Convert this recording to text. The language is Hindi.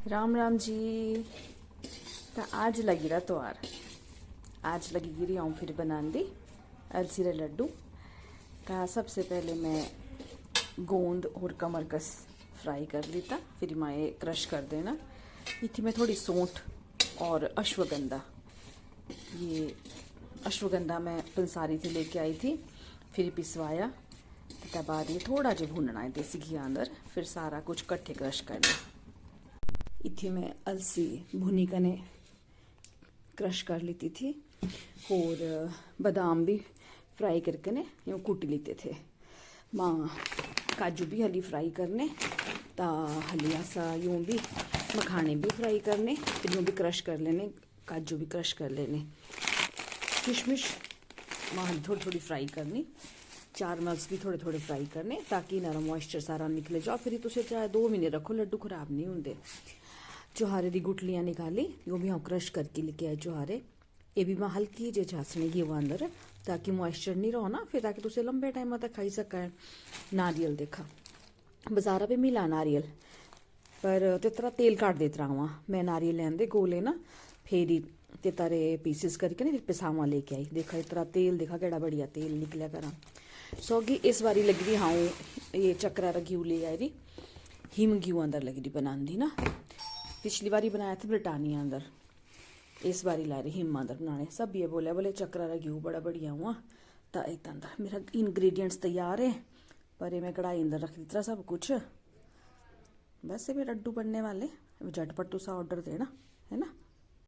राम राम जी। तो आज लगी रहा त्योहार, आज लगी गिरी आऊँ फिर बनाने दी अलसी रे लड्डू। तो सबसे पहले मैं गोंद और कमरकस फ्राई कर ली था, फिर मैं ये क्रश कर देना। इतनी मैं थोड़ी सौंठ और अश्वगंधा, ये अश्वगंधा मैं पंसारी से लेके आई थी, फिर पिसवाया। तो बाद ये थोड़ा जो भूनना है देसी घी अंदर, फिर सारा कुछ कट्ठे क्रश करना। इतनी मैं अलसी भुनी कने क्रश कर लेती थी और बादाम भी फ्राई करके ने यूँ कूट लेते थे। माँ काजू भी हली फ्राई करने, ता हलिया सा यूँ भी मखाने भी फ्राई करने, फिर यूँ भी क्रश कर लेने, काजू भी क्रश कर लेने। किशमिश माँ थोड़ी थोड़ी फ्राई करनी, चार मग्स भी थोड़े थोड़े फ्राई करने ताकि नरम मॉइस्चर सारा निकले जाओ। फिर तुम चाहे 2 महीने रखो, लड्डू खराब नहीं होंगे। चौहारे की गुटलियाँ निकाली, यो भी हम क्रश करके लेके आए चौहारे। ये भी मैं हल्की जी झांसने की वो अंदर ताकि मॉइस्चर नहीं रहो ना, फिर ताकि तुसे लंबे टाइम तक खाई सका है। नारियल देखा बाजारा पे मिला नारियल, पर तेतरा तेल काट देता रहा वहाँ। मैं नारियल लेंदे गोले ना, फिर तेतारे पीसेस करके ना फिर पिसावा लेके आई। देखा इतना तेल, देखा केड़ा बढ़िया तेल निकलिया करा। सौगी इस बारी लगी रही हाँ ये चक्रा घ्यू ले आई रही, हिम घ्यू अंदर लगी रही बनानी ना। पिछली बारी बनाया था ब्रिटानिया अंदर, इस बारी ला रही हिम अंदर बनाने। सब ये बोले चक्रा रा घ्यू बड़ा बढ़िया हुआ। तो एक अंदर मेरा इंग्रेडिएंट्स तैयार है, पर ये मैं कढ़ाई अंदर रख दी सब कुछ। बस ये मेरे लड्डू बनने वाले, झटपट सा ऑर्डर देना है ना।